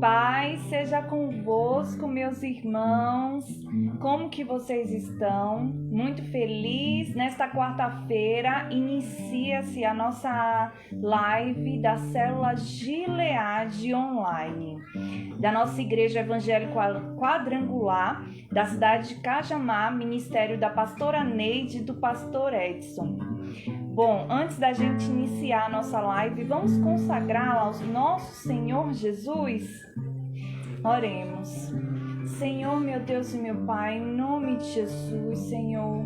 Paz seja convosco, meus irmãos. Como que vocês estão? Muito feliz. Nesta quarta-feira inicia-se a nossa live da célula Gileade online, da nossa Igreja Evangélica Quadrangular, da cidade de Cajamar, ministério da pastora Neide e do pastor Edson. Bom, antes da gente iniciar a nossa live, vamos consagrá-la ao nosso Senhor Jesus? Oremos. Senhor, meu Deus e meu Pai, em nome de Jesus, Senhor,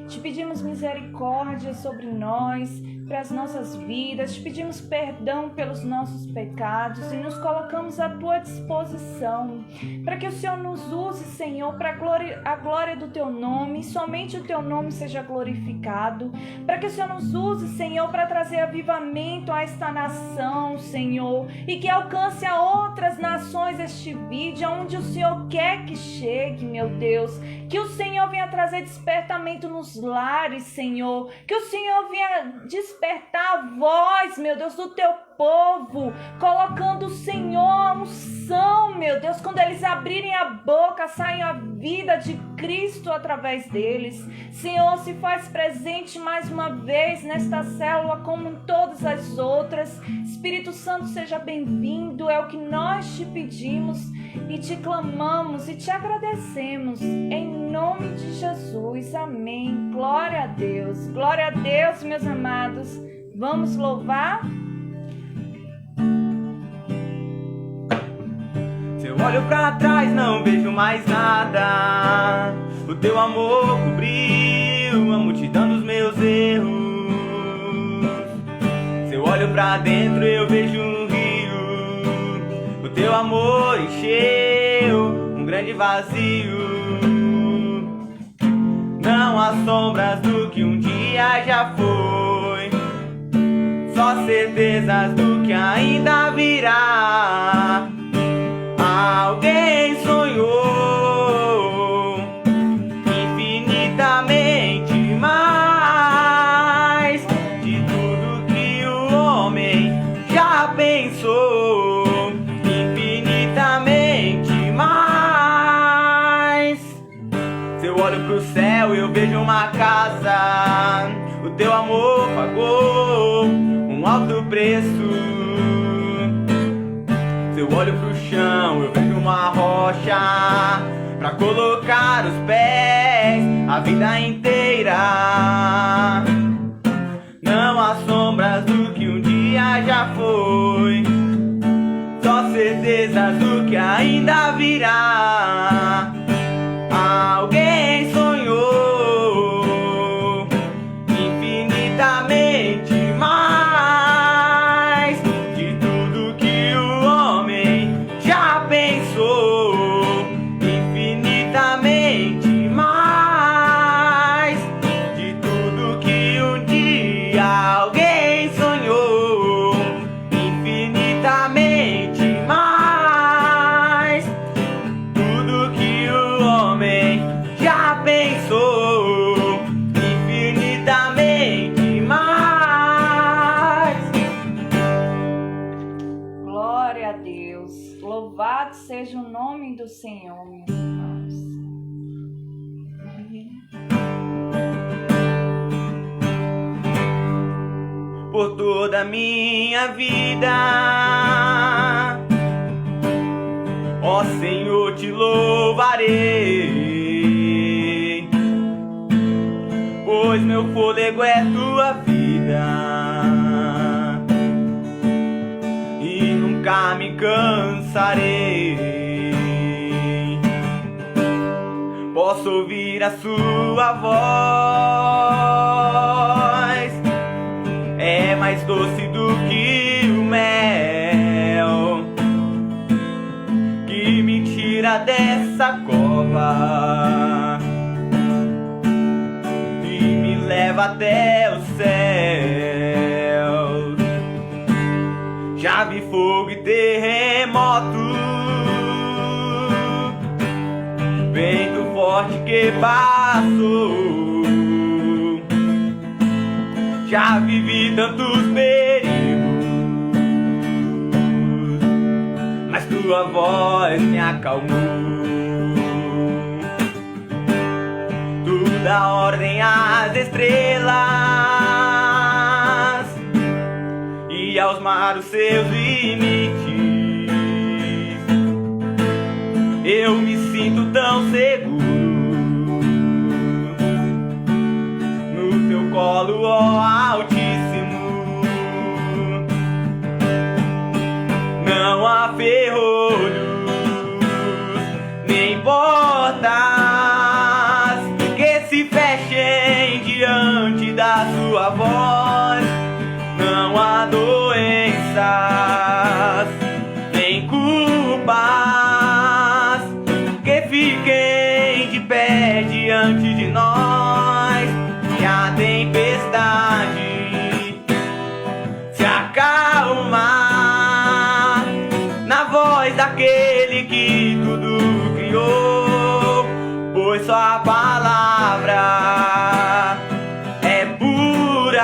te pedimos misericórdia sobre nós, para as nossas vidas, te pedimos perdão pelos nossos pecados e nos colocamos à tua disposição, para que o Senhor nos use, Senhor, para a glória do teu nome, somente o teu nome seja glorificado, para que o Senhor nos use, Senhor, para trazer avivamento a esta nação, Senhor, e que alcance a outras nações este vídeo, onde o Senhor quer que chegue, meu Deus, que o Senhor venha trazer despertamento nos lares, Senhor, que o Senhor venha despertar a voz, meu Deus, do teu povo, colocando o Senhor a unção, meu Deus, quando eles abrirem a boca, sai a vida de Cristo através deles. Senhor, se faz presente mais uma vez nesta célula, como em todas as outras. Espírito Santo, seja bem-vindo, é o que nós te pedimos e te clamamos e te agradecemos, em nome de Jesus, amém. Glória a Deus, meus amados. Vamos louvar? Se eu olho pra trás não vejo mais nada, o teu amor cobriu a multidão dos meus erros. Se eu olho pra dentro eu vejo um rio, o teu amor encheu um grande vazio. Não há sombras do que um dia já foi, só certezas do que ainda virá. Alguém sonhou infinitamente mais de tudo que o homem já pensou, infinitamente mais. Se eu olho pro céu eu vejo uma casa, o teu amor pagou um alto preço. Se eu olho pro chão eu vejo uma rocha pra colocar os pés a vida inteira. Não há sombras do que um dia já foi, só certezas do que ainda virá. Alguém sonhou infinitamente mais de tudo que o homem já pensou, infinitamente mais de tudo que um dia alguém sonhou, infinitamente mais tudo que o homem já pensou, infinitamente mais. Glória a Deus. Louvado seja o nome do Senhor, meus irmãos. Por toda a minha vida, ó Senhor, te louvarei, pois meu fôlego é tua vida e nunca me cansarei. Posso ouvir a sua voz, é mais doce do que o mel, que me tira dessa cova e me leva até o céu. Já vi fogo e terremoto, vento forte que passou. Já vivi tantos perigos, mas tu sua voz me acalmou. Tu dá ordem às estrelas e aos mares seus limites. Eu me sinto tão seguro no teu colo, ó Altíssimo. Não há ferrolhos nem portas que se fechem diante da sua voz. Não há doenças nem culpas que fiquem de pé diante de nós. E a tempestade se acalma na voz daquele que tudo criou, pois sua palavra é pura,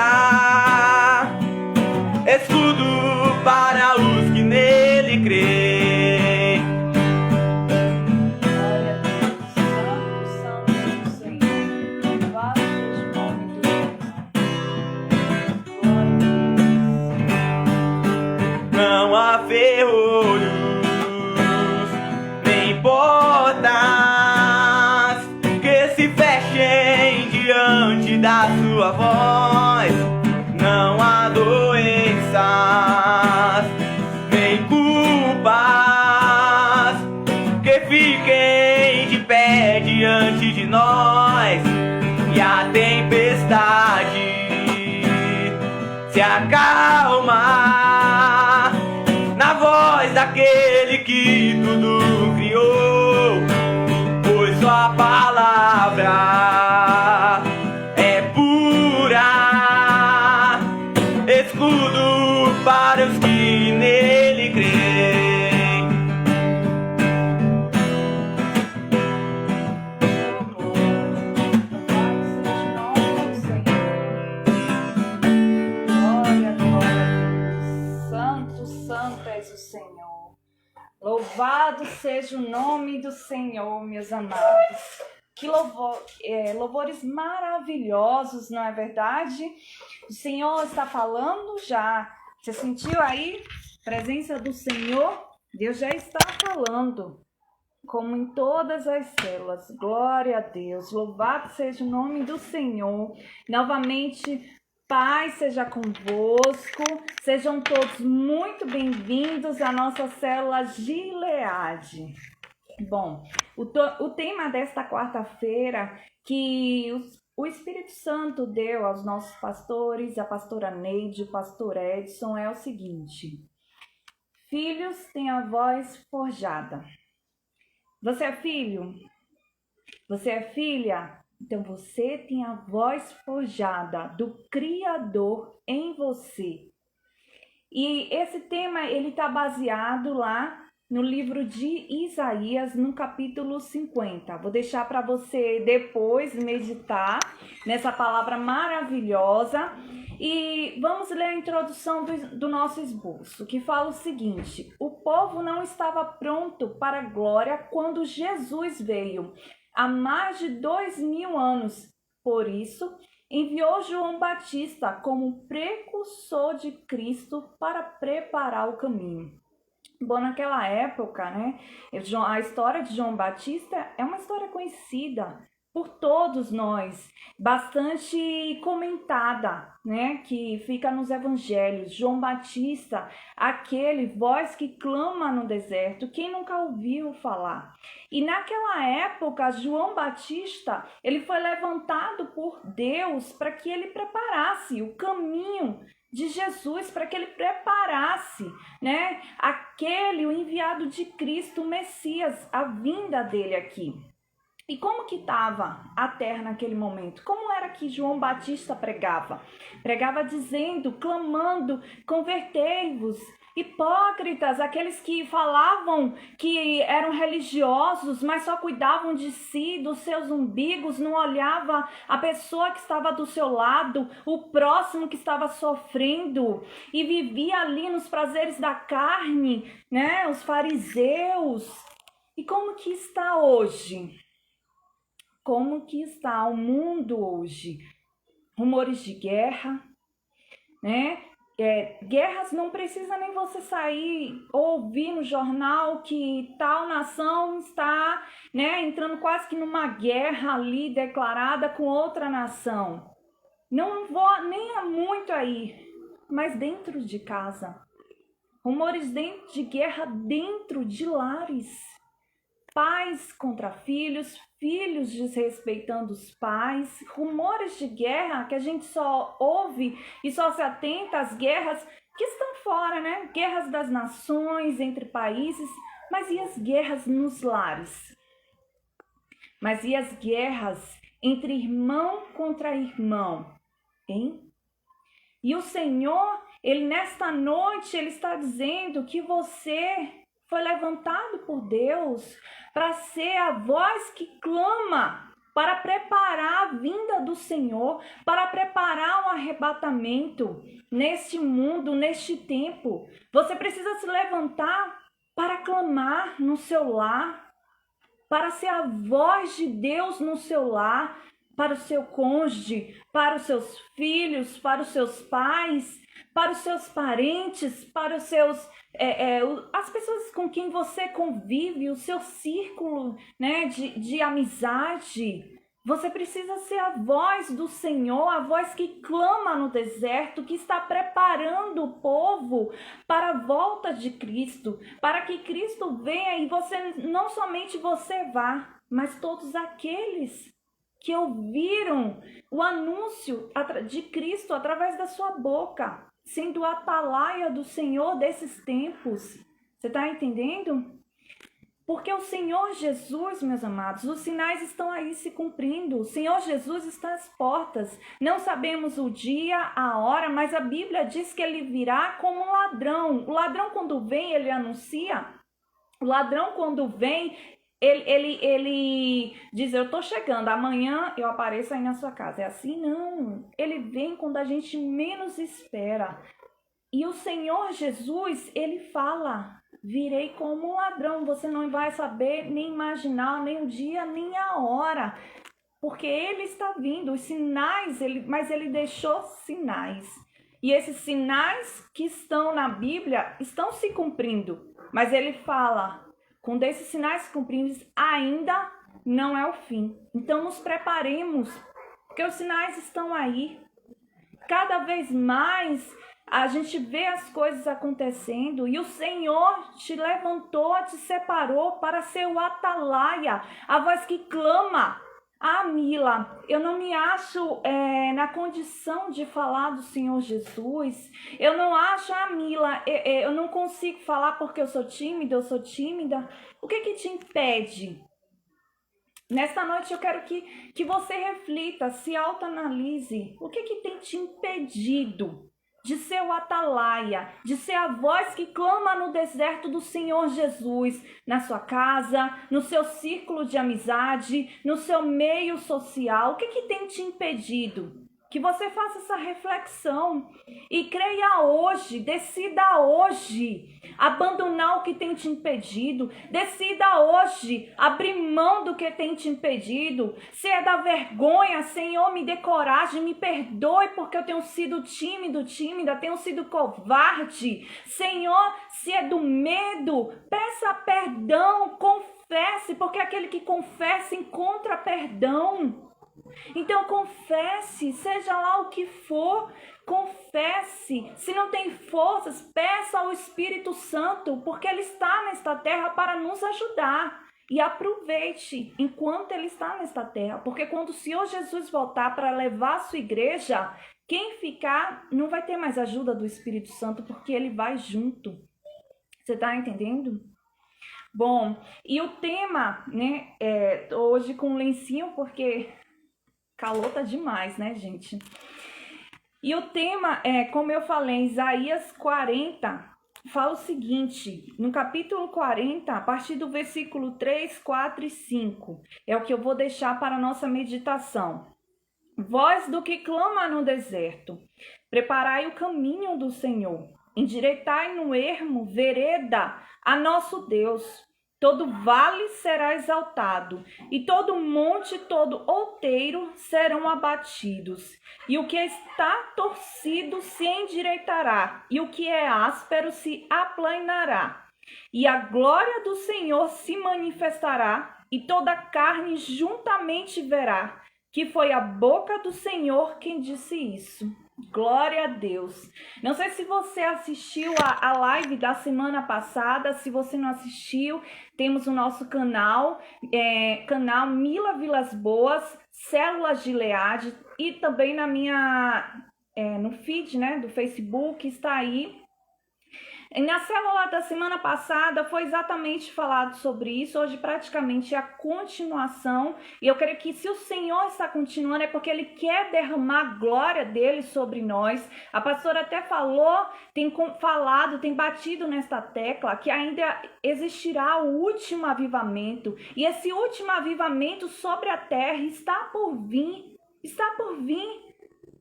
escudo para os que nele creem. Glória a Deus, Santo, Santo Senhor, louvado seja o nome do Senhor. Glória a Deus. Não há ferrolhos nem portas que se fechem diante da sua voz. Não há doenças nem culpas que fiquem de pé diante de nós. E a tempestade se acalma na voz daquele que tudo criou, pois sua palavra é pura, escudo para os que nele creem. Louvado seja o nome do Senhor, meus amados. Que louvores maravilhosos, não é verdade? O Senhor está falando já. Você sentiu aí a presença do Senhor? Deus já está falando, como em todas as células. Glória a Deus. Louvado seja o nome do Senhor. Novamente, paz seja convosco. Sejam todos muito bem-vindos à nossa célula Gileade. Bom, o tema desta quarta-feira que o Espírito Santo deu aos nossos pastores, a pastora Neide, o pastor Edson, é o seguinte: filhos têm a voz forjada. Você é filho? Você é filha? Então você tem a voz forjada do Criador em você. E esse tema ele está baseado lá no livro de Isaías, no capítulo 50. Vou deixar para você depois meditar nessa palavra maravilhosa. E vamos ler a introdução do nosso esboço, que fala o seguinte: o povo não estava pronto para a glória quando Jesus veio, há mais de 2000 anos. Por isso, enviou João Batista como precursor de Cristo para preparar o caminho. Bom, naquela época, né, a história de João Batista é uma história conhecida por todos nós, bastante comentada, né, que fica nos evangelhos. João Batista, aquele voz que clama no deserto, quem nunca ouviu falar? E naquela época, João Batista, ele foi levantado por Deus para que ele preparasse o caminho de Jesus, para que ele preparasse, né, o enviado de Cristo, o Messias, a vinda dele aqui. E como que estava a terra naquele momento? Como era que João Batista pregava? Pregava dizendo, clamando, convertei-vos, Hipócritas, aqueles que falavam que eram religiosos, mas só cuidavam de si, dos seus umbigos, não olhava a pessoa que estava do seu lado, o próximo que estava sofrendo, e vivia ali nos prazeres da carne, né? Os fariseus. E como que está hoje? Como que está o mundo hoje? Rumores de guerra, né? Guerras não precisa nem você sair ou ouvir no jornal que tal nação está, né, entrando quase que numa guerra ali declarada com outra nação. Não vou nem muito aí, mas dentro de casa. Rumores de guerra dentro de lares. Pais contra filhos, filhos desrespeitando os pais, rumores de guerra que a gente só ouve e só se atenta às guerras que estão fora, né? Guerras das nações, entre países, mas e as guerras nos lares? Mas e as guerras entre irmão contra irmão, hein? E o Senhor, Ele nesta noite, Ele está dizendo que você foi levantado por Deus para ser a voz que clama, para preparar a vinda do Senhor, para preparar o arrebatamento neste mundo, neste tempo. Você precisa se levantar para clamar no seu lar, para ser a voz de Deus no seu lar, para o seu cônjuge, para os seus filhos, para os seus pais, para os seus parentes, para os seus as pessoas com quem você convive, o seu círculo, né, de amizade. Você precisa ser a voz do Senhor, a voz que clama no deserto, que está preparando o povo para a volta de Cristo, para que Cristo venha e você, não somente você vá, mas todos aqueles que ouviram o anúncio de Cristo através da sua boca, sendo o atalaia do Senhor desses tempos. Você está entendendo? Porque o Senhor Jesus, meus amados, os sinais estão aí se cumprindo. O Senhor Jesus está às portas. Não sabemos o dia, a hora, mas a Bíblia diz que ele virá como um ladrão. O ladrão, quando vem, ele anuncia. O ladrão, quando vem, ele diz, eu estou chegando, amanhã eu apareço aí na sua casa. É assim? Não. Ele vem quando a gente menos espera. E o Senhor Jesus, ele fala, virei como um ladrão. Você não vai saber, nem imaginar, nem o dia, nem a hora. Porque ele está vindo, os sinais, mas ele deixou sinais. E esses sinais que estão na Bíblia estão se cumprindo. Mas ele fala, quando esses sinais se cumpridos, ainda não é o fim. Então nos preparemos, porque os sinais estão aí. Cada vez mais a gente vê as coisas acontecendo e o Senhor te levantou, te separou para ser o atalaia, a voz que clama. Ah, Mila, eu não me acho na condição de falar do Senhor Jesus. Eu não acho, Mila, eu não consigo falar porque eu sou tímida, O que te impede? Nesta noite eu quero que você reflita, se autoanalise. O que tem te impedido de ser o atalaia, de ser a voz que clama no deserto do Senhor Jesus, na sua casa, no seu círculo de amizade, no seu meio social? O que tem te impedido? Que você faça essa reflexão e creia hoje, decida hoje abandonar o que tem te impedido, decida hoje abrir mão do que tem te impedido. Se é da vergonha, Senhor, me dê coragem, me perdoe porque eu tenho sido tímida, tenho sido covarde. Senhor, se é do medo, peça perdão, confesse, porque aquele que confessa encontra perdão. Então confesse, seja lá o que for, confesse. Se não tem forças, peça ao Espírito Santo, porque Ele está nesta terra para nos ajudar. E aproveite enquanto Ele está nesta terra, porque quando o Senhor Jesus voltar para levar a sua igreja, quem ficar não vai ter mais ajuda do Espírito Santo, porque Ele vai junto. Você está entendendo? Bom, e o tema, né, hoje com lencinho, porque calor tá demais, né, gente? E o tema é, como eu falei, Isaías 40, fala o seguinte, no capítulo 40, a partir do versículo 3, 4 e 5, é o que eu vou deixar para a nossa meditação. Voz do que clama no deserto, preparai o caminho do Senhor, endireitai no ermo vereda a nosso Deus. Todo vale será exaltado, e todo monte, todo outeiro serão abatidos. E o que está torcido se endireitará, e o que é áspero se aplanará. E a glória do Senhor se manifestará, e toda carne juntamente verá, que foi a boca do Senhor quem disse isso. Glória a Deus. Não sei se você assistiu a live da semana passada. Se você não assistiu, temos o nosso canal, canal Mila Vilas Boas, Células de Gileade, e também no feed, né, do Facebook, está aí. Na célula da semana passada foi exatamente falado sobre isso. Hoje praticamente é a continuação. E eu creio que se o Senhor está continuando é porque Ele quer derramar a glória dEle sobre nós. A pastora até falou, tem batido nesta tecla que ainda existirá o último avivamento. E esse último avivamento sobre a terra está por vir. Está por vir.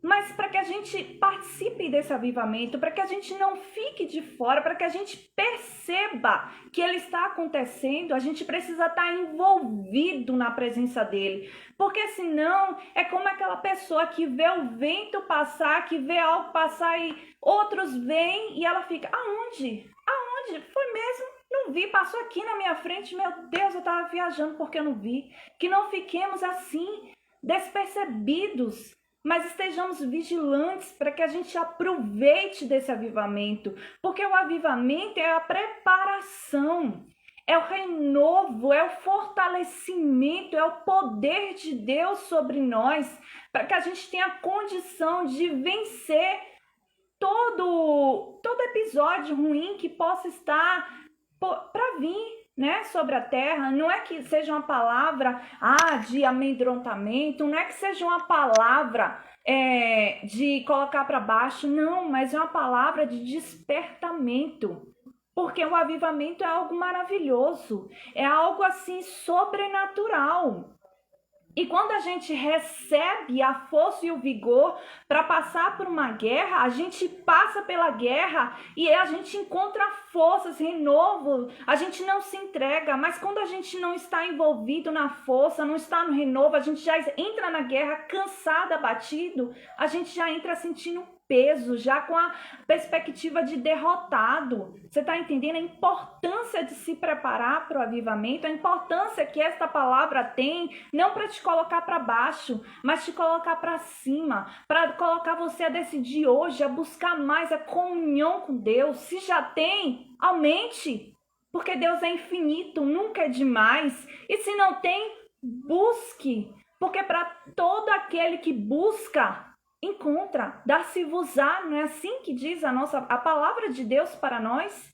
Mas para que a gente participe desse avivamento, para que a gente não fique de fora, para que a gente perceba que ele está acontecendo, a gente precisa estar envolvido na presença dele. Porque senão é como aquela pessoa que vê o vento passar, que vê algo passar e outros vêm e ela fica, aonde? Aonde? Foi mesmo? Não vi, passou aqui na minha frente, meu Deus, eu estava viajando porque eu não vi. Que não fiquemos assim, despercebidos, mas estejamos vigilantes para que a gente aproveite desse avivamento, porque o avivamento é a preparação, é o renovo, é o fortalecimento, é o poder de Deus sobre nós, para que a gente tenha condição de vencer todo episódio ruim que possa estar para vir, né, sobre a terra. Não é que seja uma palavra de amedrontamento, não é que seja uma palavra de colocar para baixo, não, mas é uma palavra de despertamento, porque o avivamento é algo maravilhoso, é algo assim sobrenatural. E quando a gente recebe a força e o vigor para passar por uma guerra, a gente passa pela guerra e a gente encontra forças, renovo, a gente não se entrega. Mas quando a gente não está envolvido na força, não está no renovo, a gente já entra na guerra cansado, abatido, a gente já entra sentindo peso, já com a perspectiva de derrotado. Você está entendendo a importância de se preparar para o avivamento, a importância que esta palavra tem, não para te colocar para baixo, mas te colocar para cima, para colocar você a decidir hoje, a buscar mais a comunhão com Deus. Se já tem, aumente, porque Deus é infinito, nunca é demais. E se não tem, busque, porque para todo aquele que busca, encontra, dar-se-vos-á, não é assim que diz a palavra de Deus para nós?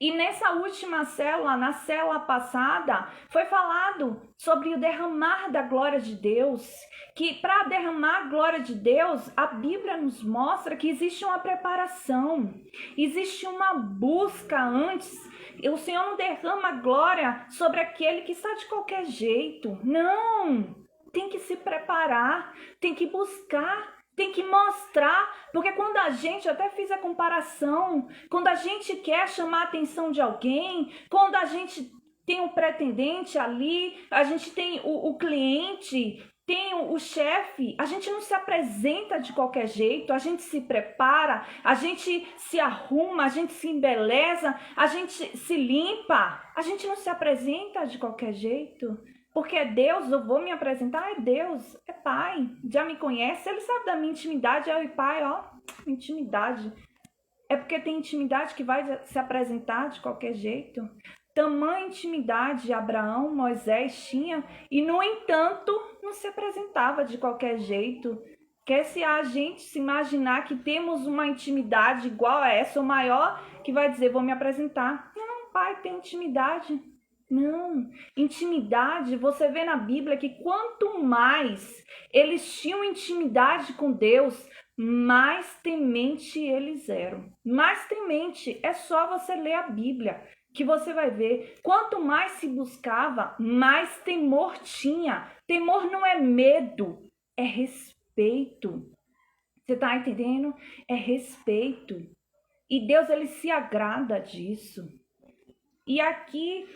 E nessa última célula, na célula passada, foi falado sobre o derramar da glória de Deus, que para derramar a glória de Deus, a Bíblia nos mostra que existe uma preparação, existe uma busca antes. O Senhor não derrama glória sobre aquele que está de qualquer jeito, não. Tem que se preparar, tem que buscar, tem que mostrar, porque quando a gente, até fiz a comparação, quando a gente quer chamar a atenção de alguém, quando a gente tem um pretendente ali, a gente tem o cliente, tem o chefe, a gente não se apresenta de qualquer jeito, a gente se prepara, a gente se arruma, a gente se embeleza, a gente se limpa, a gente não se apresenta de qualquer jeito. Porque é Deus, eu vou me apresentar, é Deus, é Pai, já me conhece, Ele sabe da minha intimidade, eu e Pai, intimidade. É porque tem intimidade que vai se apresentar de qualquer jeito. Tamanha intimidade Abraão, Moisés tinha, e no entanto, não se apresentava de qualquer jeito. Quer se a gente se imaginar que temos uma intimidade igual a essa, ou maior, que vai dizer, vou me apresentar. Não, Pai, tem intimidade. Não, intimidade, você vê na Bíblia que quanto mais eles tinham intimidade com Deus, mais temente eles eram. Mais temente, é só você ler a Bíblia, que você vai ver. Quanto mais se buscava, mais temor tinha. Temor não é medo, é respeito. Você tá entendendo? É respeito. E Deus, ele se agrada disso. E aqui,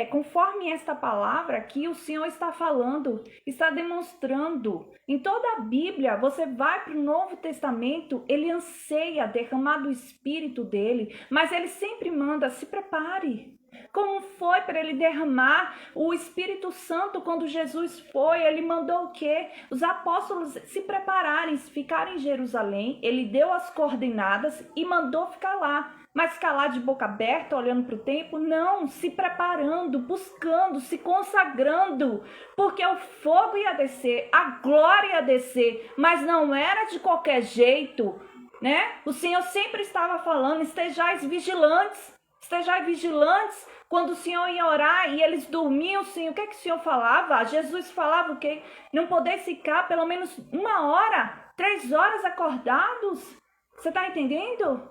conforme esta palavra aqui, o Senhor está falando, está demonstrando. Em toda a Bíblia, você vai para o Novo Testamento, ele anseia derramar do Espírito dele, mas ele sempre manda, se prepare. Como foi para ele derramar o Espírito Santo quando Jesus foi? Ele mandou o quê? Os apóstolos se prepararem, ficarem em Jerusalém. Ele deu as coordenadas e mandou ficar lá. Mas ficar lá de boca aberta, olhando para o templo? Não, se preparando, buscando, se consagrando. Porque o fogo ia descer, a glória ia descer, mas não era de qualquer jeito, né? O Senhor sempre estava falando, estejais vigilantes. Estejais vigilantes. Quando o Senhor ia orar e eles dormiam, o Senhor, o que é que o Senhor falava? Jesus falava o quê? Não poder ficar pelo menos 1 hora, 3 horas acordados. Você está entendendo?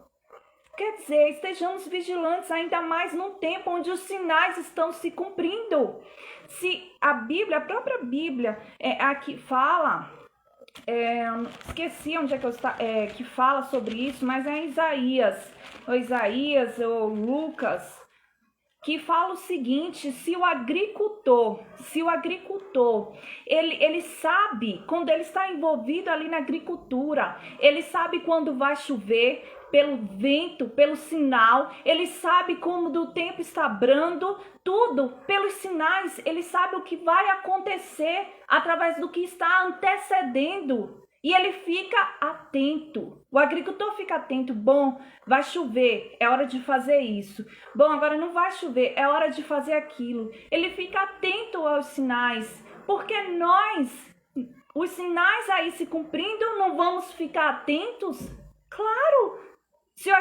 Quer dizer, estejamos vigilantes ainda mais num tempo onde os sinais estão se cumprindo. Se a Bíblia, a própria Bíblia, aqui fala... esqueci onde é que eu está, que fala sobre isso, mas é Isaías ou Lucas, que fala o seguinte: se o agricultor, ele sabe, quando ele está envolvido ali na agricultura, ele sabe quando vai chover, pelo vento, pelo sinal, ele sabe como do tempo está brando, tudo pelos sinais, ele sabe o que vai acontecer através do que está antecedendo. E ele fica atento. O agricultor fica atento. Bom, vai chover, é hora de fazer isso. Bom, agora não vai chover, é hora de fazer aquilo. Ele fica atento aos sinais, porque nós, os sinais aí se cumprindo, não vamos ficar atentos? Claro! Se o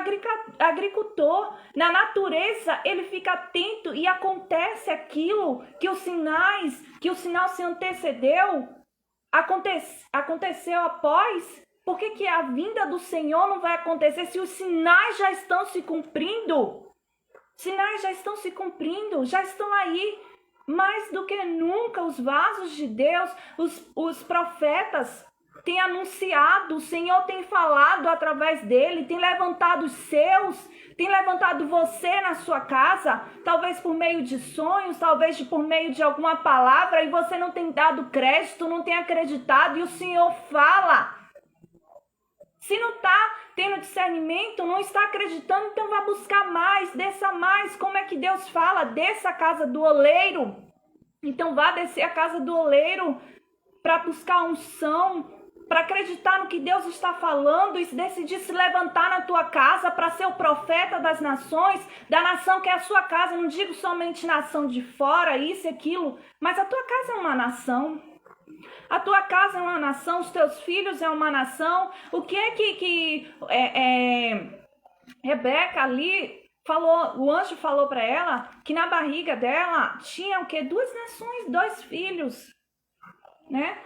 agricultor, na natureza, ele fica atento e acontece aquilo que o sinal se antecedeu, aconteceu após, por que a vinda do Senhor não vai acontecer se os sinais já estão se cumprindo? Sinais já estão se cumprindo, já estão aí. Mais do que nunca, os vasos de Deus, os profetas têm anunciado, o Senhor tem falado através dele, tem levantado os seus, tem levantado você na sua casa, talvez por meio de sonhos, talvez por meio de alguma palavra, e você não tem dado crédito, não tem acreditado, e o Senhor fala. Se não está tendo discernimento, não está acreditando, então vá buscar mais, desça mais. Como é que Deus fala? Desça a casa do oleiro. Então vá descer a casa do oleiro para buscar unção, para acreditar no que Deus está falando e decidir se levantar na tua casa para ser o profeta das nações, da nação que é a sua casa. Não digo somente nação de fora, isso e aquilo, mas a tua casa é uma nação. A tua casa é uma nação, os teus filhos é uma nação. O que é que Rebeca ali falou, o anjo falou para ela que na barriga dela tinha o quê? 2 nações, 2 filhos, né?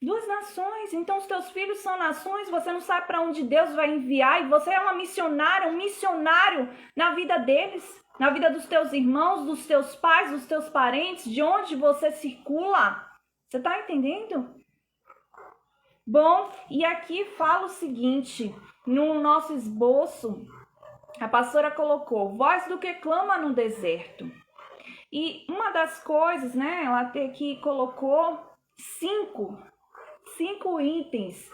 2 nações, então os teus filhos são nações, você não sabe para onde Deus vai enviar, e você é uma missionária, um missionário na vida deles, na vida dos teus irmãos, dos teus pais, dos teus parentes, de onde você circula. Você está entendendo? Bom, e aqui fala o seguinte, no nosso esboço, a pastora colocou, voz do que clama no deserto. E uma das coisas, né, ela aqui colocou 5 itens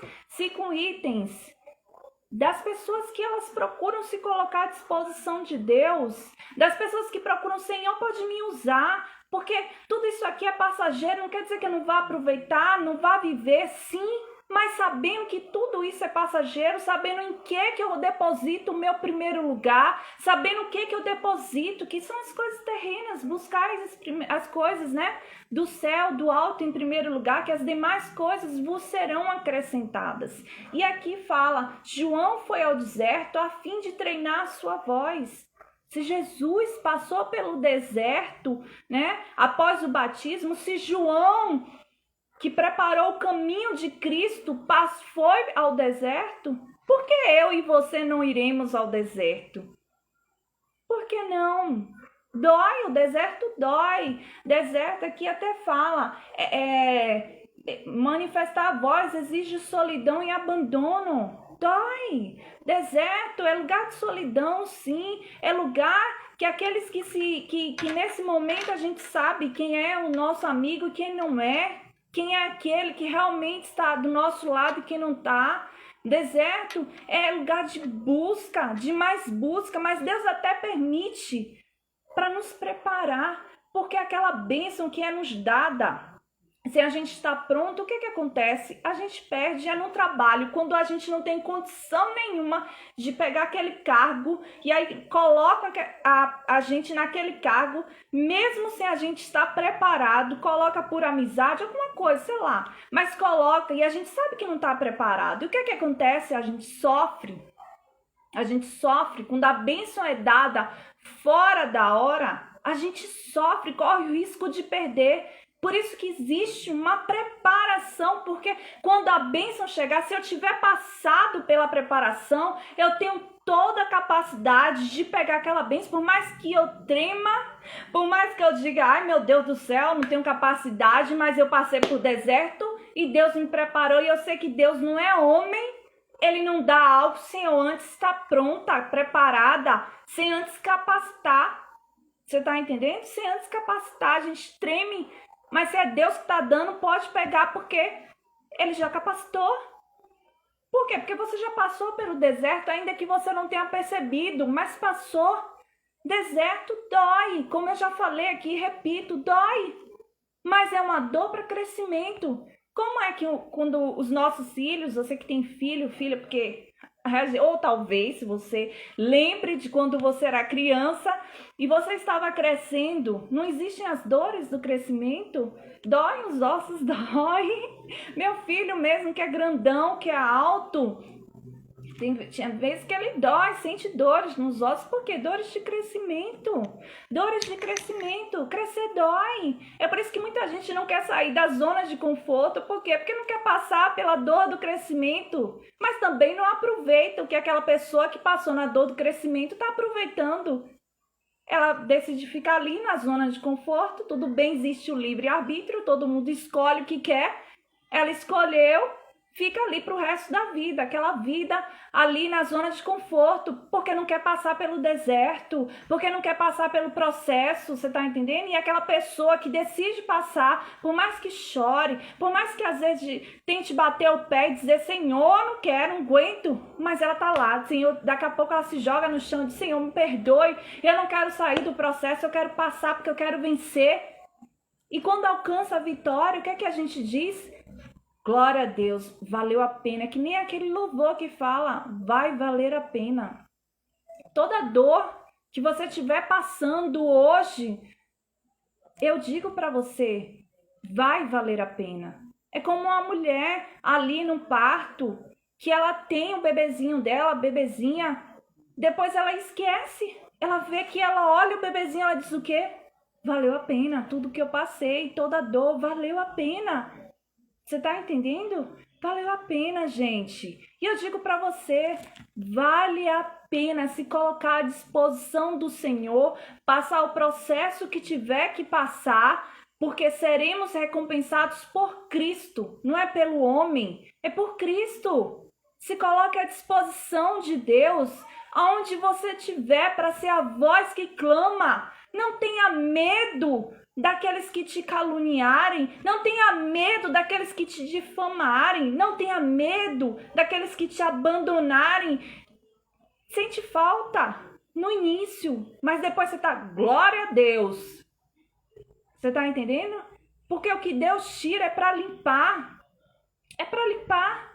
das pessoas que elas procuram se colocar à disposição de Deus, das pessoas que procuram, Senhor, pode me usar, porque tudo isso aqui é passageiro, não quer dizer que eu não vá aproveitar, não vá viver, sim, mas sabendo que tudo isso é passageiro, sabendo em que eu deposito o meu primeiro lugar, sabendo o que eu deposito, que são as coisas terrenas, buscar as coisas, né, do céu, do alto em primeiro lugar, que as demais coisas vos serão acrescentadas. E aqui fala, João foi ao deserto a fim de treinar a sua voz. Se Jesus passou pelo deserto, né, após o batismo, se João que preparou o caminho de Cristo, foi ao deserto? Por que eu e você não iremos ao deserto? Por que não? Dói, o deserto dói. Deserto aqui até fala, manifestar a voz exige solidão e abandono. Dói. Deserto é lugar de solidão, sim. É lugar que aqueles que nesse momento a gente sabe quem é o nosso amigo e quem não é. Quem é aquele que realmente está do nosso lado e quem não está. Deserto é lugar de busca, de mais busca, mas Deus até permite para nos preparar, porque aquela bênção que é nos dada, se a gente está pronto, o que acontece? A gente perde no trabalho, quando a gente não tem condição nenhuma de pegar aquele cargo, e aí coloca a gente naquele cargo, mesmo sem a gente estar preparado, coloca por amizade, alguma coisa, sei lá, mas coloca e a gente sabe que não está preparado. E o que acontece? A gente sofre quando a bênção é dada fora da hora, a gente sofre, corre o risco de perder. Por isso que existe uma preparação, porque quando a bênção chegar, se eu tiver passado pela preparação, eu tenho toda a capacidade de pegar aquela bênção, por mais que eu trema, por mais que eu diga, ai meu Deus do céu, não tenho capacidade, mas eu passei por deserto e Deus me preparou, e eu sei que Deus não é homem, Ele não dá algo sem eu antes estar pronta, preparada, sem antes capacitar. Você tá entendendo? Sem antes capacitar, a gente treme. Mas se é Deus que está dando, pode pegar, porque Ele já capacitou. Por quê? Porque você já passou pelo deserto, ainda que você não tenha percebido, mas passou. Deserto dói, como eu já falei aqui, repito, dói. Mas é uma dor para crescimento. Como é que quando os nossos filhos, você que tem filho, filha, porque... Ou talvez, se você lembre de quando você era criança e você estava crescendo, não existem as dores do crescimento? Dói os ossos, dói. Meu filho mesmo, que é grandão, que é alto, tinha vezes que ele dói, sente dores nos ossos, porque dores de crescimento. Dores de crescimento, crescer dói. É por isso que muita gente não quer sair da zona de conforto. Por quê? Porque não quer passar pela dor do crescimento. Mas também não aproveita o que aquela pessoa que passou na dor do crescimento está aproveitando. Ela decide ficar ali na zona de conforto. Tudo bem, existe o livre-arbítrio, todo mundo escolhe o que quer. Ela escolheu, fica ali para o resto da vida, aquela vida ali na zona de conforto, porque não quer passar pelo deserto, porque não quer passar pelo processo, você está entendendo? E aquela pessoa que decide passar, por mais que chore, por mais que às vezes tente bater o pé e dizer, Senhor, não quero, não aguento, mas ela está lá, Senhor, daqui a pouco ela se joga no chão e diz, Senhor, me perdoe, eu não quero sair do processo, eu quero passar porque eu quero vencer. E quando alcança a vitória, o que é que a gente diz? Glória a Deus, valeu a pena, que nem aquele louvor que fala, vai valer a pena. Toda dor que você estiver passando hoje, eu digo para você, vai valer a pena. É como uma mulher ali no parto, que ela tem o bebezinho dela, a bebezinha, depois ela esquece, ela vê que ela olha o bebezinho, ela diz o quê? Valeu a pena, tudo que eu passei, toda dor, valeu a pena. Você tá entendendo? Valeu a pena, gente. E eu digo para você, vale a pena se colocar à disposição do Senhor, passar o processo que tiver que passar, porque seremos recompensados por Cristo, não é pelo homem, é por Cristo. Se coloque à disposição de Deus, aonde você estiver, para ser a voz que clama. Não tenha medo daqueles que te caluniarem, não tenha medo daqueles que te difamarem, não tenha medo daqueles que te abandonarem. Sente falta no início, mas depois você tá, glória a Deus. Você tá entendendo? Porque o que Deus tira é para limpar. É para limpar.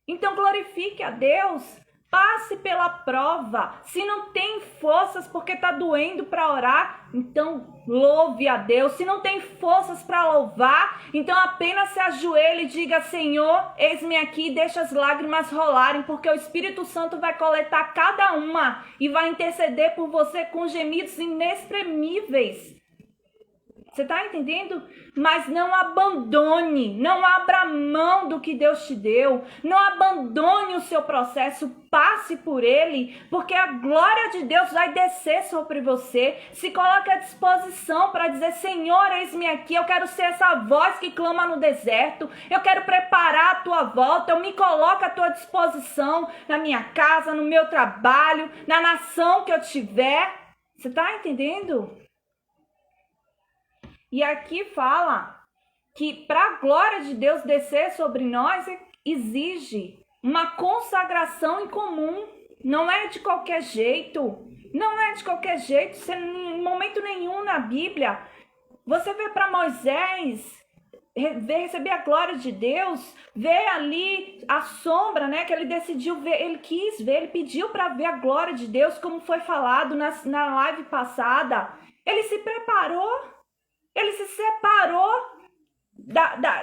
Então glorifique a Deus. Passe pela prova. Se não tem forças porque está doendo para orar, então louve a Deus. Se não tem forças para louvar, então apenas se ajoelhe e diga, Senhor, eis-me aqui, deixa as lágrimas rolarem, porque o Espírito Santo vai coletar cada uma e vai interceder por você com gemidos inexprimíveis. Você está entendendo? Mas não abandone, não abra mão do que Deus te deu, não abandone o seu processo, passe por ele, porque a glória de Deus vai descer sobre você. Se coloque à disposição para dizer: Senhor, eis-me aqui, eu quero ser essa voz que clama no deserto, eu quero preparar a tua volta, eu me coloco à tua disposição, na minha casa, no meu trabalho, na nação que eu tiver. Você está entendendo? E aqui fala que para a glória de Deus descer sobre nós, exige uma consagração em comum. Não é de qualquer jeito. Não é de qualquer jeito. Você, em momento nenhum na Bíblia, você vê para Moisés receber a glória de Deus, ver ali a sombra, né, que ele decidiu ver, ele quis ver, ele pediu para ver a glória de Deus, como foi falado na live passada. Ele se preparou. Ele se separou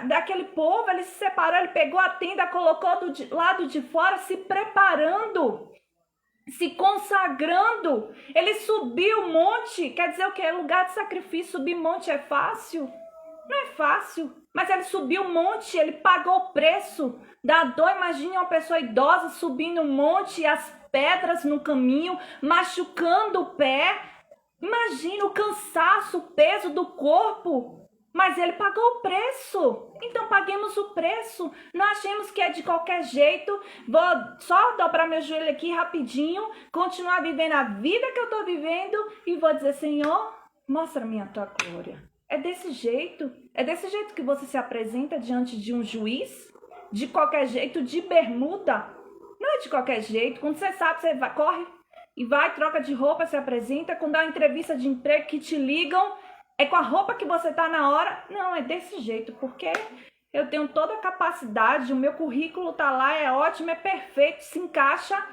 daquele povo, ele se separou, ele pegou a tenda, colocou do lado de fora, se preparando, se consagrando. Ele subiu o monte, quer dizer o quê? Lugar de sacrifício, subir monte é fácil? Não é fácil, mas ele subiu o monte, ele pagou o preço da dor. Imagine uma pessoa idosa subindo um monte, as pedras no caminho, machucando o pé. Imagina o cansaço, o peso do corpo, mas ele pagou o preço. Então paguemos o preço. Não achemos que é de qualquer jeito. Vou só dobrar meu joelho aqui rapidinho, continuar vivendo a vida que eu estou vivendo e vou dizer: Senhor, mostra-me a tua glória. É desse jeito que você se apresenta diante de um juiz? De qualquer jeito, de bermuda? Não é de qualquer jeito. Quando você sabe, você vai, corre e vai, troca de roupa, se apresenta. Quando dá uma entrevista de emprego que te ligam, é com a roupa que você tá na hora. Não, é desse jeito, porque eu tenho toda a capacidade, o meu currículo tá lá, é ótimo, é perfeito, se encaixa.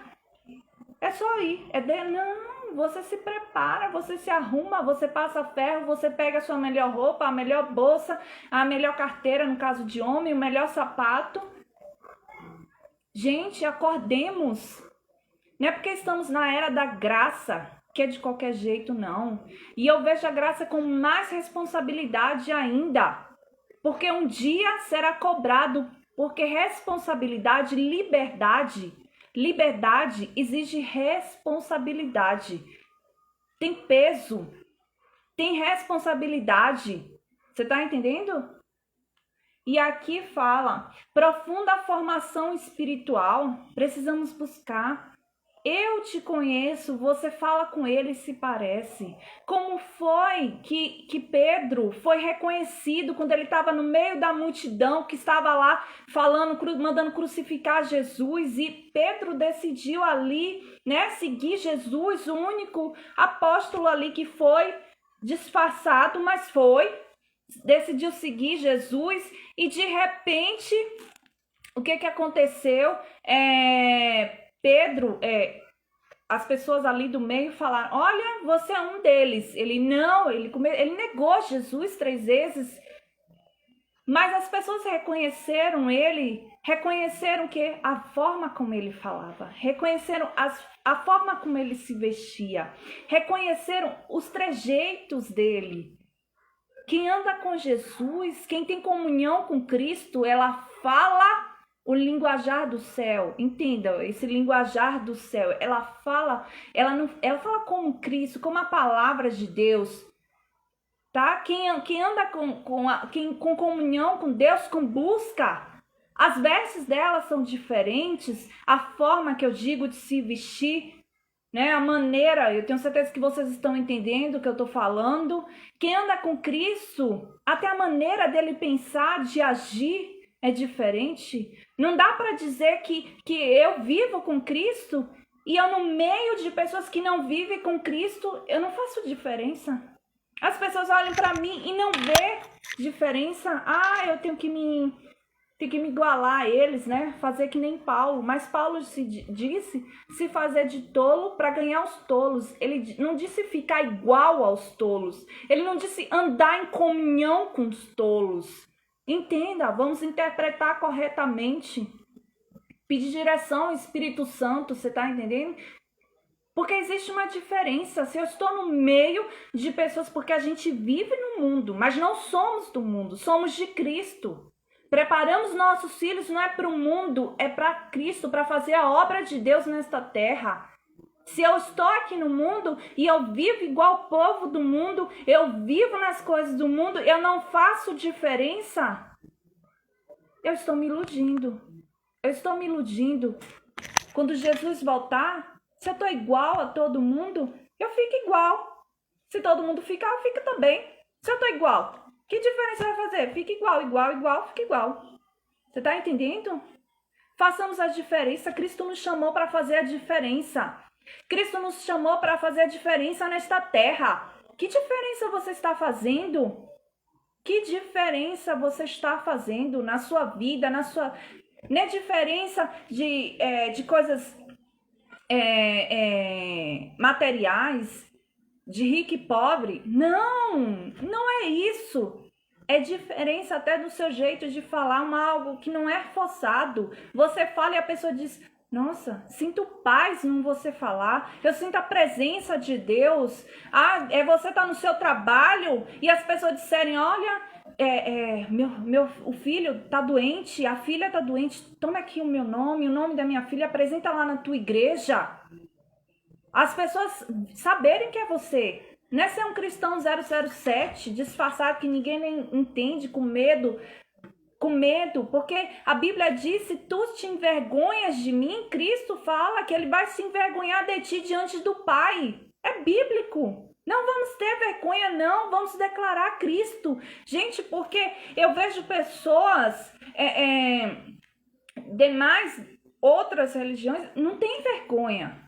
É só ir. Não, você se prepara, você se arruma, você passa ferro, você pega a sua melhor roupa, a melhor bolsa, a melhor carteira, no caso de homem, o melhor sapato. Gente, acordemos. Não é porque estamos na era da graça que é de qualquer jeito, não. E eu vejo a graça com mais responsabilidade ainda. Porque um dia será cobrado. Porque responsabilidade, liberdade exige responsabilidade. Tem peso. Tem responsabilidade. Você está entendendo? E aqui fala, profunda formação espiritual, precisamos buscar. Eu te conheço, você fala com ele e se parece. Como foi que Pedro foi reconhecido quando ele estava no meio da multidão, que estava lá falando, mandando crucificar Jesus, e Pedro decidiu ali, né, seguir Jesus, o único apóstolo ali que foi disfarçado, mas decidiu seguir Jesus, e de repente, o que aconteceu? Pedro, as pessoas ali do meio falaram: olha, você é um deles. Ele negou Jesus 3 vezes. Mas as pessoas reconheceram ele, reconheceram que a forma como ele falava, reconheceram a forma como ele se vestia, reconheceram os trejeitos dele. Quem anda com Jesus, quem tem comunhão com Cristo, ela fala o linguajar do céu. Entenda, esse linguajar do céu. Ela fala como Cristo, como a palavra de Deus. Tá? Quem anda com comunhão com Deus, com busca, as vestes dela são diferentes, a forma que eu digo de se vestir, né? A maneira, eu tenho certeza que vocês estão entendendo o que eu estou falando. Quem anda com Cristo, até a maneira dele pensar, de agir, é diferente. Não dá para dizer que eu vivo com Cristo e eu, no meio de pessoas que não vivem com Cristo, eu não faço diferença. As pessoas olham para mim e não vê diferença. Eu tenho que me igualar a eles, né? Fazer que nem Paulo. Mas Paulo disse se fazer de tolo para ganhar os tolos. Ele não disse ficar igual aos tolos. Ele não disse andar em comunhão com os tolos. Entenda, vamos interpretar corretamente. Pedir direção ao Espírito Santo, você está entendendo? Porque existe uma diferença. Se eu estou no meio de pessoas, porque a gente vive no mundo, mas não somos do mundo, somos de Cristo. Preparamos nossos filhos não é para o mundo, é para Cristo, para fazer a obra de Deus nesta terra. Se eu estou aqui no mundo e eu vivo igual o povo do mundo, eu vivo nas coisas do mundo, eu não faço diferença, eu estou me iludindo. Eu estou me iludindo. Quando Jesus voltar, se eu estou igual a todo mundo, eu fico igual. Se todo mundo ficar, eu fico também. Se eu estou igual, que diferença vai fazer? Fica igual, fica igual. Você está entendendo? Façamos a diferença. Cristo nos chamou para fazer a diferença. Cristo nos chamou para fazer a diferença nesta terra. Que diferença você está fazendo? Que diferença você está fazendo na sua vida, na sua... Não é diferença de coisas materiais, de rico e pobre. Não, não é isso. É diferença até do seu jeito de falar algo que não é forçado. Você fala e a pessoa diz, nossa, sinto paz em você falar, eu sinto a presença de Deus. Você tá no seu trabalho e as pessoas disserem, olha, o filho tá doente, a filha tá doente, toma aqui o meu nome, o nome da minha filha, apresenta lá na tua igreja. As pessoas saberem que é você. Não é ser um cristão 007, disfarçado que ninguém nem entende, com medo, porque a Bíblia diz, se tu te envergonhas de mim, Cristo fala que ele vai se envergonhar de ti diante do Pai. É bíblico. Não vamos ter vergonha, não. Vamos declarar Cristo. Gente, porque eu vejo pessoas, demais outras religiões, não tem vergonha.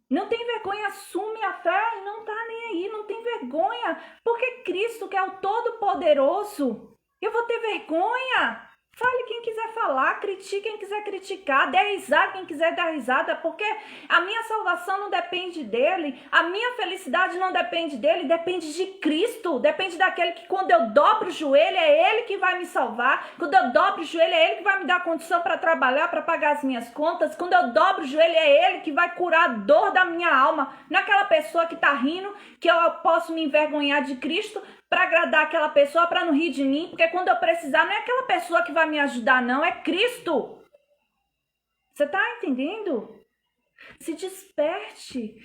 Não tem vergonha, assume a fé e não tá nem aí, não tem vergonha. Porque Cristo, que é o Todo-Poderoso, eu vou ter vergonha? Fale quem quiser falar, critique quem quiser criticar, dê risada quem quiser dar risada, porque a minha salvação não depende dele, a minha felicidade não depende dele, depende de Cristo, depende daquele que quando eu dobro o joelho é ele que vai me salvar, quando eu dobro o joelho é ele que vai me dar condição para trabalhar, para pagar as minhas contas, quando eu dobro o joelho é ele que vai curar a dor da minha alma, não é aquela pessoa que está rindo, que eu posso me envergonhar de Cristo, para agradar aquela pessoa, para não rir de mim, porque quando eu precisar, não é aquela pessoa que vai me ajudar, não, é Cristo. Você está entendendo? Se desperte,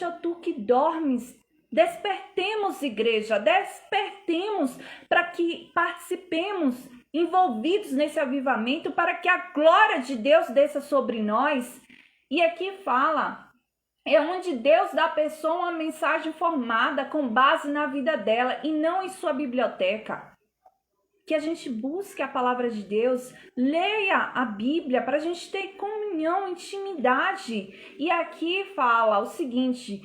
ó tu que dormes. Despertemos, igreja, despertemos para que participemos, envolvidos nesse avivamento, para que a glória de Deus desça sobre nós. E aqui fala... É onde Deus dá à pessoa uma mensagem formada com base na vida dela e não em sua biblioteca. Que a gente busque a palavra de Deus, leia a Bíblia para a gente ter comunhão, intimidade. E aqui fala o seguinte,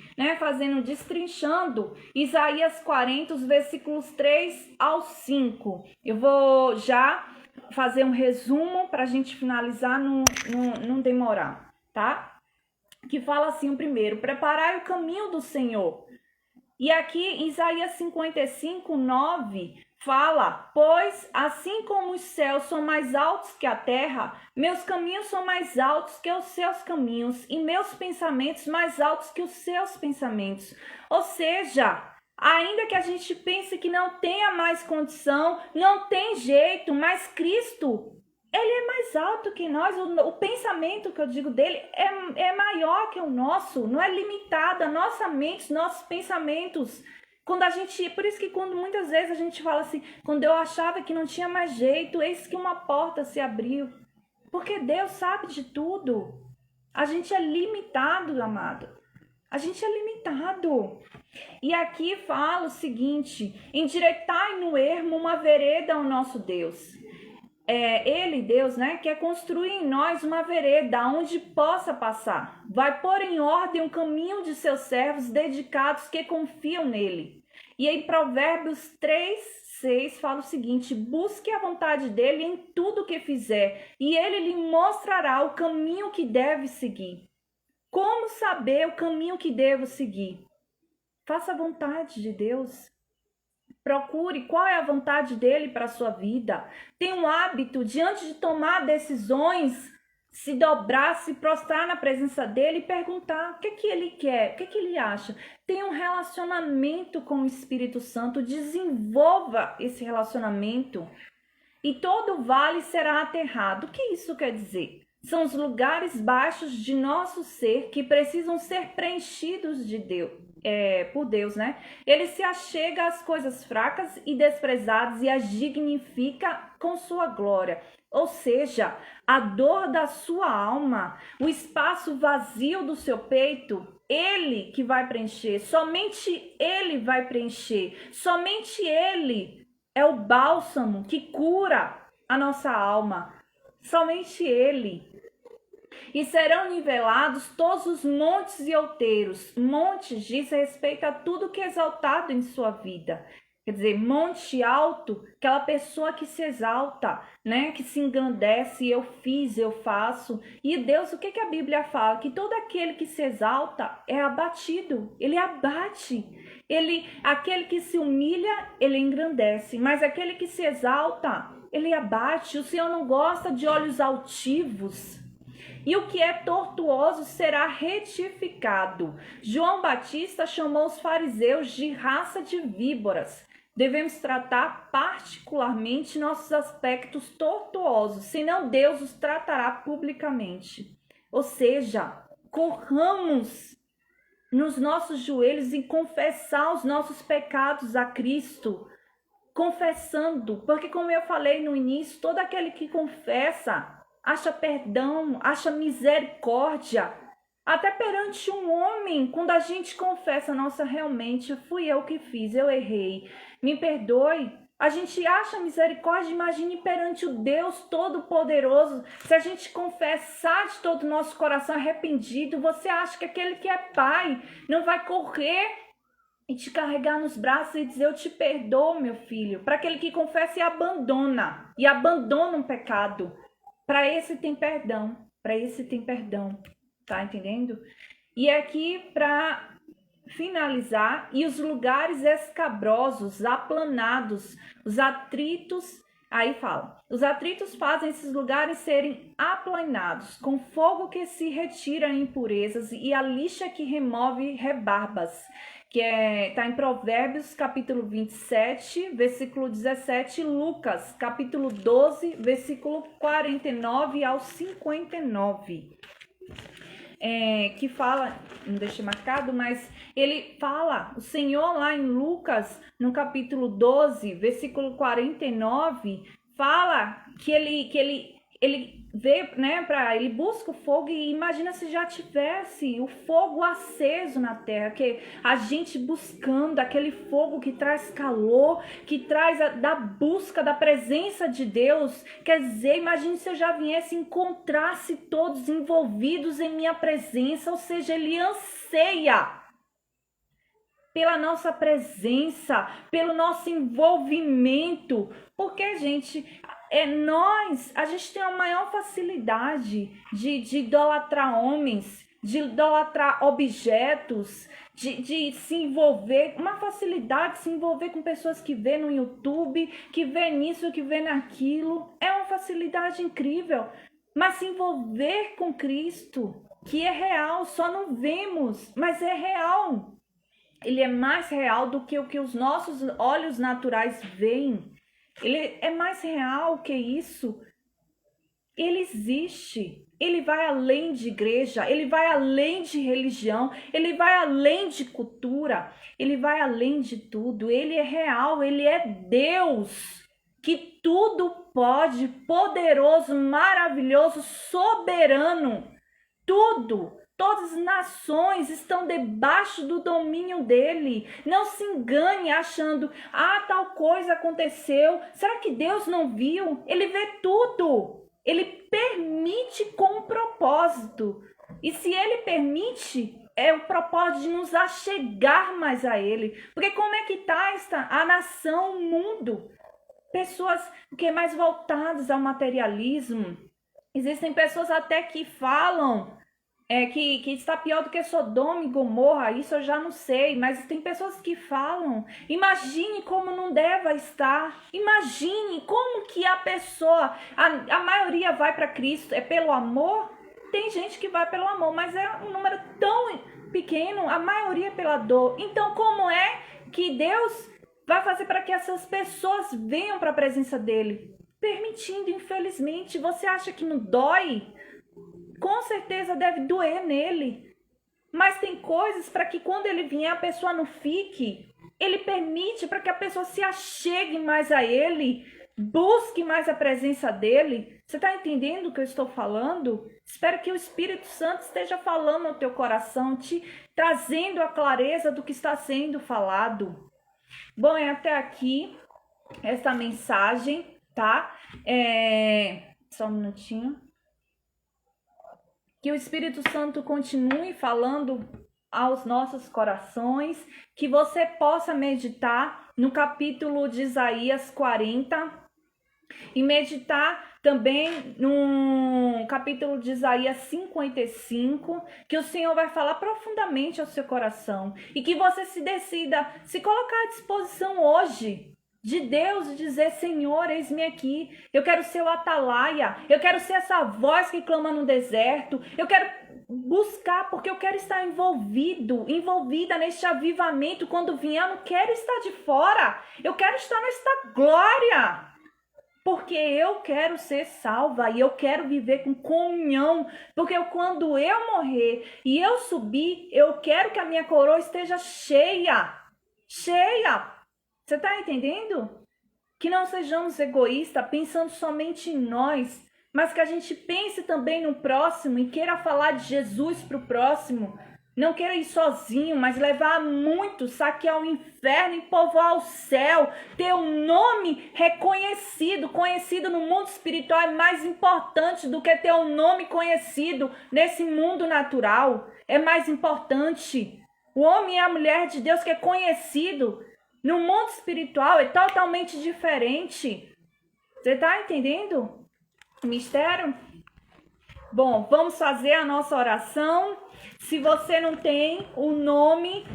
destrinchando Isaías 40, os versículos 3 ao 5. Eu vou já fazer um resumo para a gente finalizar, não demorar, tá? Que fala assim o primeiro, preparai o caminho do Senhor. E aqui Isaías 55, 9 fala, pois assim como os céus são mais altos que a terra, meus caminhos são mais altos que os seus caminhos e meus pensamentos mais altos que os seus pensamentos. Ou seja, ainda que a gente pense que não tenha mais condição, não tem jeito, mas Cristo... Ele é mais alto que nós, o pensamento que eu digo dele é maior que o nosso, não é limitado, a nossa mente, os nossos pensamentos. Por isso que quando muitas vezes a gente fala assim, quando eu achava que não tinha mais jeito, eis que uma porta se abriu. Porque Deus sabe de tudo. A gente é limitado, amado. A gente é limitado. E aqui fala o seguinte, endireitai no ermo uma vereda ao nosso Deus. Ele, Deus, quer construir em nós uma vereda onde possa passar. Vai pôr em ordem o caminho de seus servos dedicados que confiam nele. E em Provérbios 3, 6 fala o seguinte, busque a vontade dele em tudo que fizer, e ele lhe mostrará o caminho que deve seguir. Como saber o caminho que devo seguir? Faça a vontade de Deus. Procure qual é a vontade dele para a sua vida. Tenha um hábito, diante de tomar decisões, se dobrar, se prostrar na presença dele e perguntar o que que ele quer, o que que ele acha. Tenha um relacionamento com o Espírito Santo, desenvolva esse relacionamento e todo vale será aterrado. O que isso quer dizer? São os lugares baixos de nosso ser que precisam ser preenchidos de Deus, por Deus, né? Ele se achega às coisas fracas e desprezadas e as dignifica com sua glória. Ou seja, a dor da sua alma, o espaço vazio do seu peito, ele que vai preencher, somente ele vai preencher, somente ele é o bálsamo que cura a nossa alma, somente ele. E serão nivelados todos os montes e outeiros. Montes diz respeito a tudo que é exaltado em sua vida. Quer dizer, monte alto, aquela pessoa que se exalta, né? Que se engrandece, eu fiz, eu faço. E Deus, o que que a Bíblia fala? Que todo aquele que se exalta é abatido, ele abate. Aquele que se humilha, ele engrandece. Mas aquele que se exalta, ele abate. O Senhor não gosta de olhos altivos. E o que é tortuoso será retificado. João Batista chamou os fariseus de raça de víboras. Devemos tratar particularmente nossos aspectos tortuosos, senão Deus os tratará publicamente. Ou seja, corramos nos nossos joelhos e confessar os nossos pecados a Cristo, confessando, porque como eu falei no início, todo aquele que confessa acha perdão, acha misericórdia, até perante um homem, quando a gente confessa, nossa, realmente fui eu que fiz, eu errei, me perdoe, a gente acha misericórdia. Imagine perante o Deus Todo-Poderoso, se a gente confessar de todo o nosso coração arrependido, você acha que aquele que é pai não vai correr e te carregar nos braços e dizer, eu te perdoo, meu filho? Para aquele que confessa e abandona um pecado, para esse tem perdão, tá entendendo? E aqui, para finalizar, e os lugares escabrosos, aplanados, os atritos, aí fala, os atritos fazem esses lugares serem aplanados, com fogo que se retira impurezas e a lixa que remove rebarbas, que tá em Provérbios capítulo 27, versículo 17, e Lucas capítulo 12, versículo 49 ao 59. Que fala, não deixei marcado, mas ele fala, o Senhor lá em Lucas, no capítulo 12, versículo 49, fala que ele vê, né, ele busca o fogo, e imagina se já tivesse o fogo aceso na terra, que a gente buscando aquele fogo que traz calor, que traz da busca da presença de Deus. Quer dizer, imagine se eu já viesse e encontrasse todos envolvidos em minha presença, ou seja, ele anseia pela nossa presença, pelo nosso envolvimento, porque, gente, a gente tem a maior facilidade de idolatrar homens, de idolatrar objetos, de se envolver, uma facilidade de se envolver com pessoas que vê no YouTube, que vê nisso, que vê naquilo, é uma facilidade incrível. Mas se envolver com Cristo, que é real, só não vemos, mas é real. Ele é mais real do que o que os nossos olhos naturais veem. Ele é mais real que isso. Ele existe. Ele vai além de igreja, ele vai além de religião, ele vai além de cultura, ele vai além de tudo. Ele é real, ele é Deus, que tudo pode, poderoso, maravilhoso, soberano. Tudo. Todas as nações estão debaixo do domínio dele. Não se engane achando, tal coisa aconteceu. Será que Deus não viu? Ele vê tudo. Ele permite com um propósito. E se ele permite, é o propósito de nos achegar mais a ele. Porque como é que está a nação, o mundo? Pessoas mais voltadas ao materialismo. Existem pessoas até que falam que está pior do que Sodoma e Gomorra, isso eu já não sei, mas tem pessoas que falam, imagine como não deva estar, imagine como que a pessoa, a maioria vai para Cristo, é pelo amor? Tem gente que vai pelo amor, mas é um número tão pequeno, a maioria é pela dor. Então como é que Deus vai fazer para que essas pessoas venham para a presença dele? Permitindo, infelizmente. Você acha que não dói? Com certeza deve doer nele. Mas tem coisas para que quando ele vier a pessoa não fique. Ele permite para que a pessoa se achegue mais a ele, busque mais a presença dele. Você está entendendo o que eu estou falando? Espero que o Espírito Santo esteja falando no teu coração, te trazendo a clareza do que está sendo falado. Bom, é até aqui essa mensagem, tá? Só um minutinho. Que o Espírito Santo continue falando aos nossos corações, que você possa meditar no capítulo de Isaías 40 e meditar também no capítulo de Isaías 55, que o Senhor vai falar profundamente ao seu coração e que você se decida se colocar à disposição hoje de Deus e dizer: Senhor, eis-me aqui, eu quero ser o atalaia, eu quero ser essa voz que clama no deserto, eu quero buscar porque eu quero estar envolvida neste avivamento. Quando vier, eu não quero estar de fora, eu quero estar nesta glória, porque eu quero ser salva e eu quero viver com comunhão, porque quando eu morrer e eu subir, eu quero que a minha coroa esteja cheia. Você está entendendo? Que não sejamos egoístas, pensando somente em nós, mas que a gente pense também no próximo e queira falar de Jesus para o próximo. Não queira ir sozinho, mas levar muitos, saquear o inferno e povoar o céu. Ter um nome reconhecido, conhecido no mundo espiritual é mais importante do que ter um nome conhecido nesse mundo natural. É mais importante. O homem e a mulher de Deus que é conhecido no mundo espiritual é totalmente diferente. Você está entendendo o mistério? Bom, vamos fazer a nossa oração. Se você não tem o nome,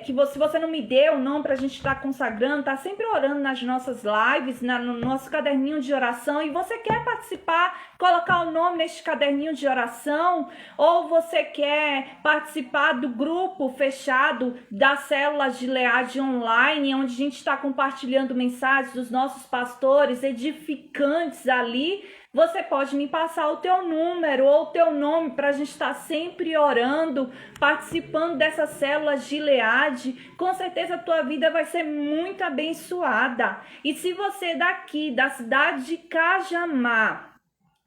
se você não me deu o nome para a gente estar consagrando, tá sempre orando nas nossas lives, no nosso caderninho de oração, e você quer participar, colocar o nome neste caderninho de oração, ou você quer participar do grupo fechado das células de Leade online, onde a gente está compartilhando mensagens dos nossos pastores edificantes ali, você pode me passar o teu número ou o teu nome para a gente estar sempre orando, participando dessas células de Gileade. Com certeza a tua vida vai ser muito abençoada. E se você é daqui, da cidade de Cajamar,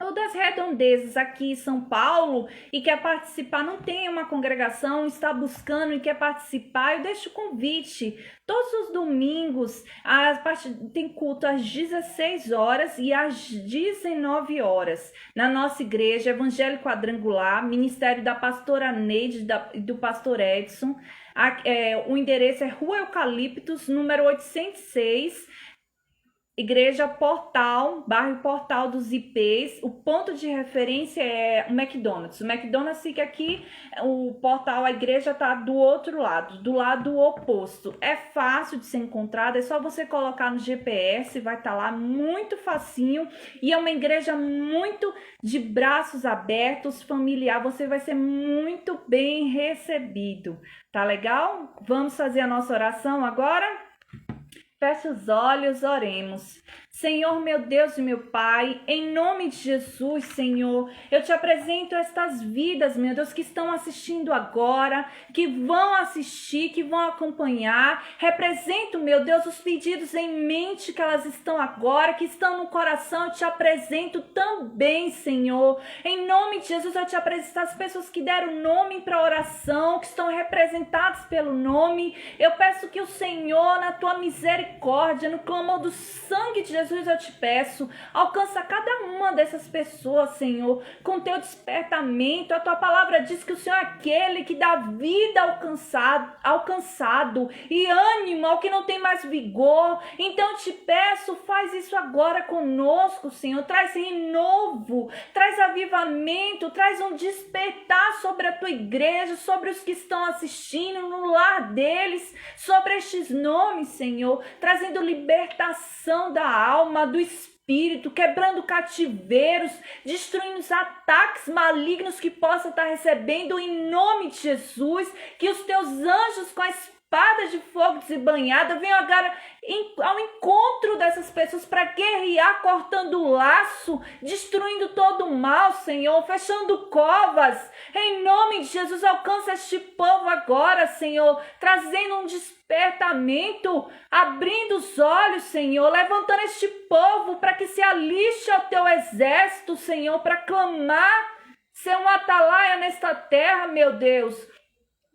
ou das redondezas aqui em São Paulo e quer participar, não tem uma congregação, está buscando e quer participar, eu deixo o convite. Todos os domingos tem culto às 16 horas e às 19 horas na nossa igreja Evangelho Quadrangular, Ministério da Pastora Neide e do Pastor Edson. O endereço é Rua Eucaliptos, número 806, Igreja Portal, bairro Portal dos IPs. O ponto de referência é o McDonald's. O McDonald's fica aqui, o portal, a igreja está do outro lado, do lado oposto. É fácil de ser encontrado, é só você colocar no GPS, vai estar lá, muito facinho. E é uma igreja muito de braços abertos, familiar. Você vai ser muito bem recebido. Tá legal? Vamos fazer a nossa oração agora? Feche os olhos, oremos. Senhor, meu Deus e meu Pai, em nome de Jesus, Senhor, eu te apresento estas vidas, meu Deus, que estão assistindo agora, que vão assistir, que vão acompanhar. Represento, meu Deus, os pedidos em mente que elas estão agora, que estão no coração, eu te apresento também, Senhor. Em nome de Jesus, eu te apresento as pessoas que deram nome para oração, que estão representadas pelo nome. Eu peço que o Senhor, na tua misericórdia, no clamor do sangue de Jesus, Jesus, eu te peço, alcança cada uma dessas pessoas, Senhor, com teu despertamento. A tua palavra diz que o Senhor é aquele que dá vida alcançado e ânimo ao que não tem mais vigor. Então eu te peço, faz isso agora conosco, Senhor. Traz renovo, traz avivamento, traz um despertar sobre a tua igreja, sobre os que estão assistindo, no lar deles, sobre estes nomes, Senhor, trazendo libertação da alma, do espírito, quebrando cativeiros, destruindo os ataques malignos que possa estar recebendo em nome de Jesus. Que os teus anjos com a espada de fogo desembanhada venham agora ao encontro dessas pessoas para guerrear, cortando o laço, destruindo todo o mal, Senhor, fechando covas. Em nome de Jesus, alcança este povo agora, Senhor, trazendo um despertamento, abrindo os olhos, Senhor, levantando este povo para que se aliste ao teu exército, Senhor, para clamar, ser um atalaia nesta terra, meu Deus.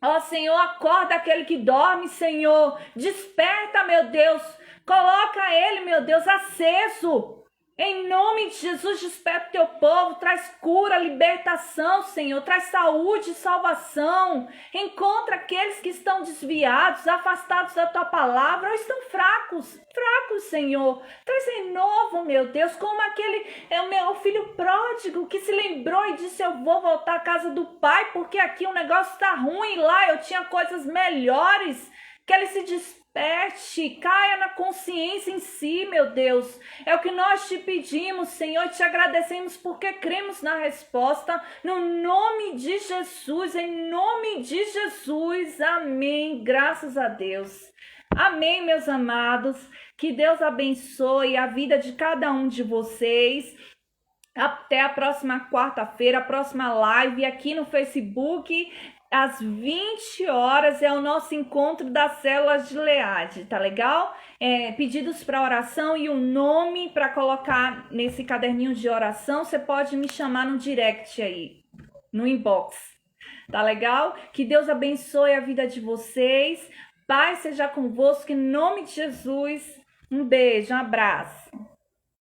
Ó Senhor, acorda aquele que dorme, Senhor. Desperta, meu Deus. Coloca ele, meu Deus, aceso. Em nome de Jesus, desperta o teu povo. Traz cura, libertação, Senhor. Traz saúde e salvação. Encontra aqueles que estão desviados, afastados da tua palavra ou estão fracos, Senhor. Traz renovo, meu Deus, como aquele o meu filho pródigo que se lembrou e disse: eu vou voltar à casa do pai porque aqui o negócio está ruim, lá eu tinha coisas melhores. Que ele se desperte, caia na consciência em si, meu Deus. É o que nós te pedimos, Senhor, e te agradecemos porque cremos na resposta, no nome de Jesus, em nome de Jesus, amém, graças a Deus. Amém, meus amados, que Deus abençoe a vida de cada um de vocês. Até a próxima quarta-feira, a próxima live aqui no Facebook. Às 20 horas é o nosso encontro das células de Leade, tá legal? Pedidos para oração e o nome para colocar nesse caderninho de oração, você pode me chamar no direct aí, no inbox, tá legal? Que Deus abençoe a vida de vocês, paz seja convosco, em nome de Jesus, um beijo, um abraço.